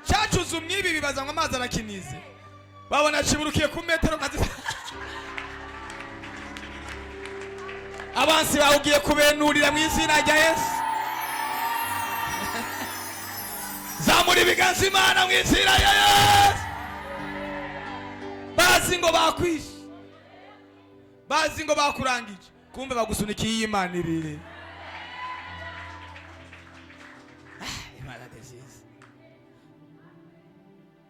Speaker 1: cyacuze umwibi bibaza ngo amazi arakinize babona kiburukiye ku metero nka abansi bawugiye kubenurira mu izina rya Yesu zamura ibiganza Imana mu izina rya Yesu bazi ngo bakwishe bazi ngo bakurangije kumbe bagusunikiye Imana iri Imana desise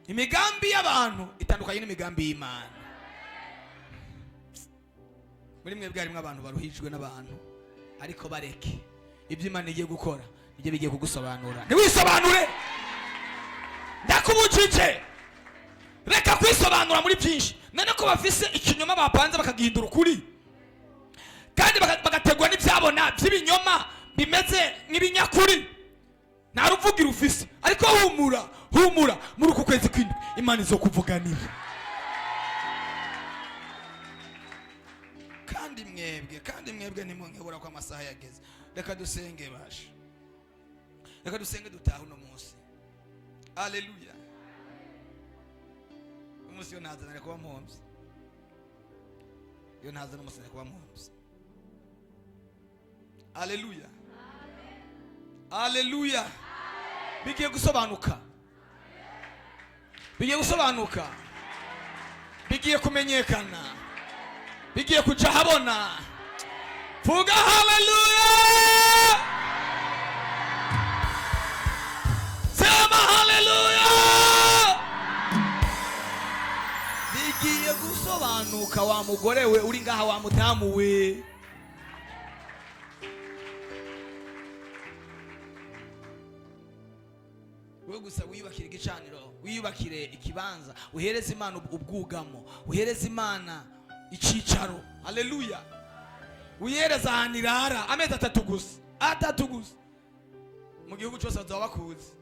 Speaker 1: imigambi y'abantu itandukanye n'imigambi y'Imana muri mwe bwarimwe abantu baruhijwe n'abantu ariko bareke ibyo Imana igiye gukora ibyo bigiye kugusobanura ntiwisobanure ndakubujije reka kwisobanura muri byinshi none ko bafise ikinyoma bapanze bakagihindura ukuri kandi bagategwa n'ibyabona by'ibinyoma bimeze nk'ibinyakuri nta ruvugira ufise ariko humura muri uku kwezi kw'indwi Imana izokuvuganira kandi mwebwe ntimunkebura ko amasaha yageze reka dusenge basha reka dusenge dutaha uno munsi haleluya umunsi yo ntazanire kuba muhombye yo ntazanire umunsi kuba muhombye haleluya haleluya bigiye gusobanuka bigiye kumenyekana bigiye kuja habona vuga haleluya sema haleluya bigiye gusobanuka wa mugore we uri ngaha wa mudamu we we gusa wiyubakire igicaniro wiyubakire ikibanza uhereze Imana ubwugamo uhereze Imana icicaro haleluya uhereza ahantu irara amezi atatu gusa mu gihugu cyose bazaba bakuzi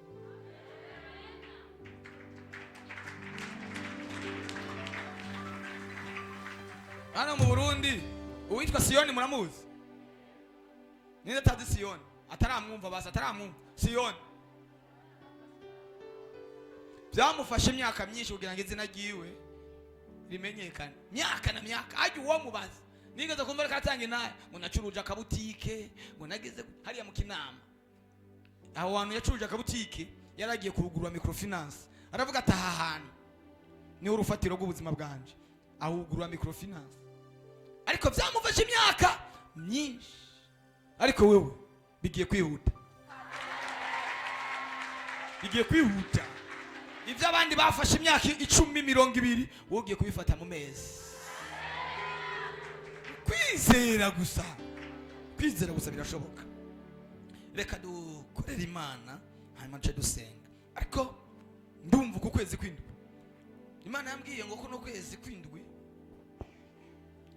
Speaker 1: hano mu Burundi uwitwa Siyoni muramuzi ninde atazi Siyoni ataramwumva basa ataramwumva Siyoni byamufashe imyaka myinshi kugira ngo izina ryiwe rimenyekane myaka na myaka ajye uwo mubaza nigeze kumva reka atanga inaye ngo nacuruje akabutike ngo nagize hariya mu Kinama aho wantu yacuruje akabutike yaragiye kurugurwa microfinance aravuga ati aha hantu ni urufatiro rw'ubuzima bwanje ahugurwa microfinance ariko byamufashe imyaka myinshi ariko wewe bigiye kwihuta ibyo abandi bafashe imyaka 10-20 wogiye kubifata mu mezi kwizera gusa birashoboka reka dukorera Imana hanyuma nce dusenga ariko ndumva uku kwezi kw'indwi Imana yambwiye ngo kuno kwezi kw'indwi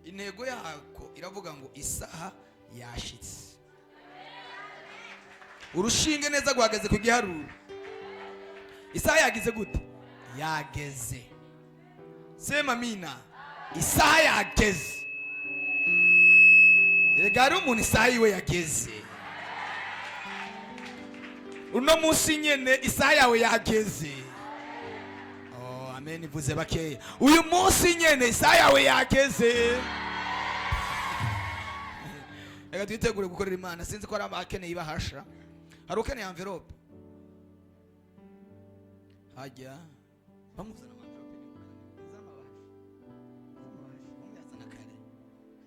Speaker 1: intego yako iravuga ngo isaha yashitse urushinge neza guhagaze ku giharuro isaha yagize gute yageze sema mina isaha yageze regari umuntu isaha yiwe yageze uno munsi nyene isaha yawe yageze oh amen ivuze bakeya uyu munsi nyene isaha yawe yageze reka twitegure gukorera Imana sinzi ko ari abakeneye ibahasha hari ukeneye envelope hajya bamuzana envelope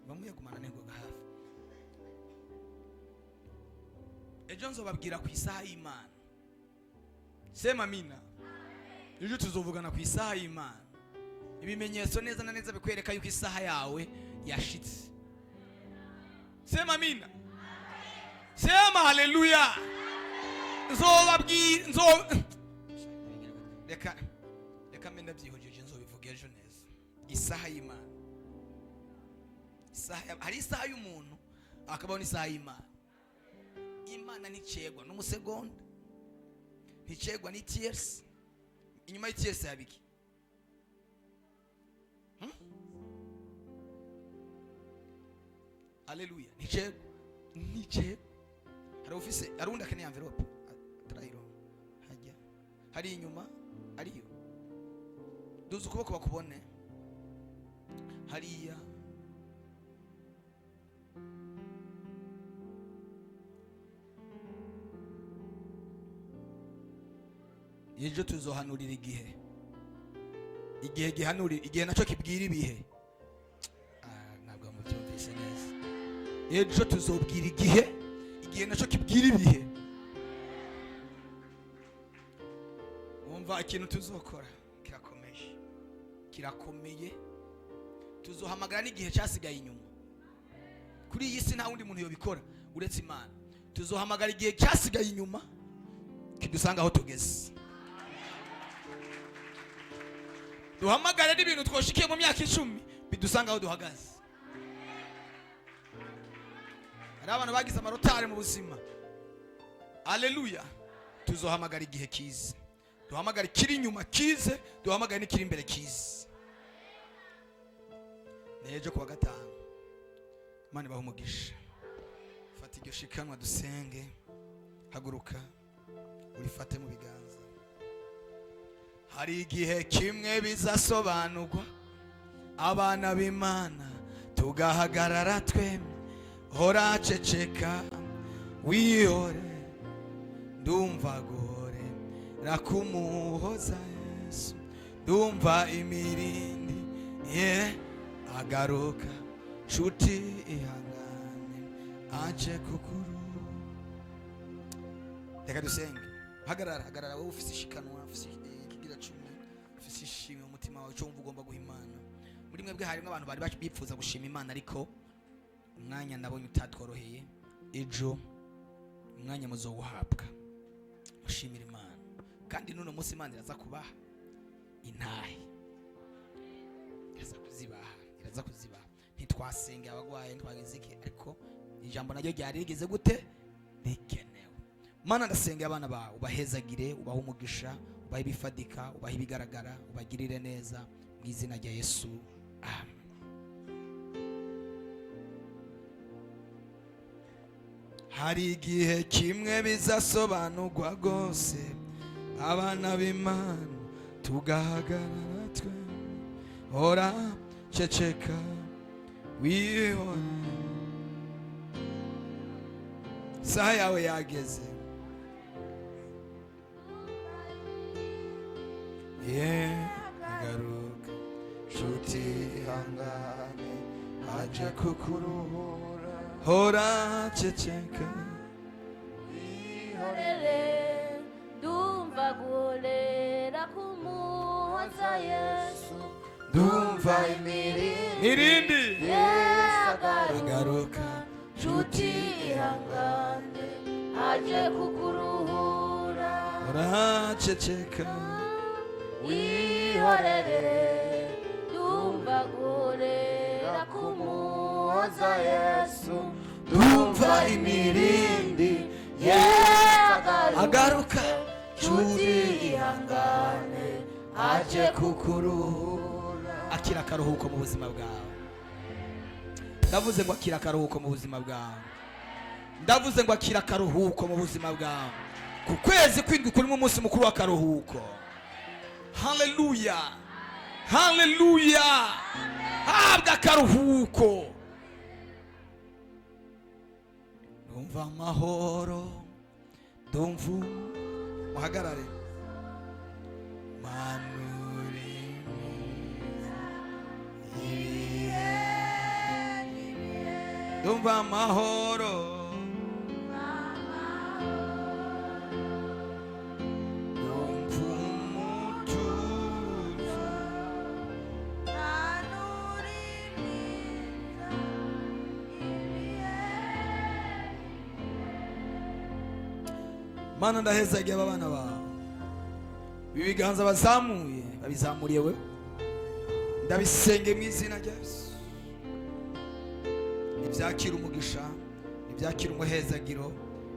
Speaker 1: bamwe kumana n'ingoga hafi. Ejo nzobabwira ku isaha y'Imana. Sema amina. Ejo tuzovugana ku isaha y'Imana. Ibimenyetso neza na neza bikwereka yuko isaha yawe yashitse. Sema amina. Sema haleluya. Nzobabwira reka menda byihojeje nzobivuga ejo neza. Isaha y'Imana. Hari isaha y'umuntu akabaho n'isaha y'Imana. Imana nticegwa n'umusegonda, nticegwa n'TS. Inyuma y'TS yabiki haleluya. Nticegwa hari office arundi akeneye envelope atarayiro hajya hari inyuma ariyo duze ukuboko bakubone hariya. Ejo tuzohanurira igihe gihanurira igihe nacyo kibwira ibihe. Ntabwo mubyumvise neza. Ejo tuzobwira igihe nacyo kibwira ibihe. Wumva ikintu tuzokora kirakomeye. Tuzohamagara n'igihe cyasigaye inyuma. Kuri iyi si nta wundi muntu yobikora uretse Imana. Tuzohamagara igihe cyasigaye inyuma kidusanga aho tugeze. Duhamagara n'ibintu twoshikiye mu myaka 10 bidusanga aho duhagaze. Hari abantu bagize amarotare mu buzima. Haleluya. Tuzohamagara igihe kize. Duhamagara kiri inyuma kize, duhamagara n'ikiri imbere kize. Nejo kuwa gatanu. Imana ibahe umugisha. Fata iryo shikanwa dusenge. Haguruka urifate mu biganza. Hari igihe kimwe bizasobanurwa abana b'Imana tugahagarara twemye. Hora ceceka wihore ndumva gore rakumuhoza Yesu. Ndumva imirindi agaruka nshuti ihangane aje kukuru. Reka dusenge. Hagarara wowe ufite ishikanwa, ufite ikigira 10, ufite ishimwe mu mutima wawe cyo ugomba guha Imana. Muri mwebwe harimo abantu bari bipfuza gushima Imana ariko umwanya nabonye utatworoheye. Ejo umwanya muzowuhabwa mushimira Imana, kandi nuno munsi Imana iraza kubaha intahe, iraza kuzibaha. Ntitwasenge abagwaye ntwagizike ariko ijambo naryo ryari rigeze gute rikenewe. Mana ndasenge abana bawe ubahezagire, ubahe umugisha, ubahe ibifadika, ubahe ibigaragara, ubagirire neza mu izina rya Yesu. Amen. Hari igihe kimwe bizasobanurwa rwose abana b'Imana tugahagarara twe. Hora ceceka wihore isaha yawe yageze. Garuka nshuti ihangane aje kukuruhura. Hora ceceka
Speaker 2: wihorere ndumva gurera kumuhoza Yesu. Ndumva imirindi agaruka nshuti ihangane aje kukuruhura.
Speaker 1: hora ceceka
Speaker 2: wihorere ndumva gurera kumuhoza Yesu. Ndumva imirindi
Speaker 1: agaruka
Speaker 2: nshuti ihangane aje kukuruhura.
Speaker 1: akira akaruhuko mu buzima bwawe. Ndavuze ngo akira akaruhuko mu buzima bwawe. Ndavuze ngo akira akaruhuko mu buzima bwawe. Ku kwezi kwindwi kurimo umunsi mukuru w'akaruhuko. Haleluya, haleluya. Habwa akaruhuko. Ndumva amahoro, ndumva muhagarare. Manuri ibihe ndumva amahoro ndumva umutuzo Mana ndahezagiye aba bana bawe ibi biganza bazamuye babizamuriye we ndabisenge mu izina rya Yesu nibyakira umugisha nibyakira umuhezagiro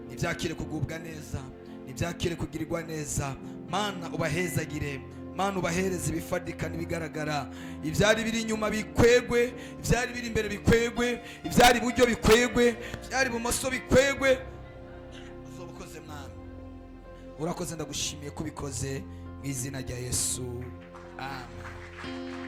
Speaker 1: nibyakire kugubwa neza nibyakire kugirirwa neza Mana ubahezagire Mana ubahereze ibifadika nibigaragara ibyari biri inyuma bikwegwe ibyari biri imbere bikwegwe ibyari iburyo bikwegwe ibyari ibumoso bikwegwe uzobukoze Mana urakoze ndagushimiye kubikoze mu izina rya Yesu amen.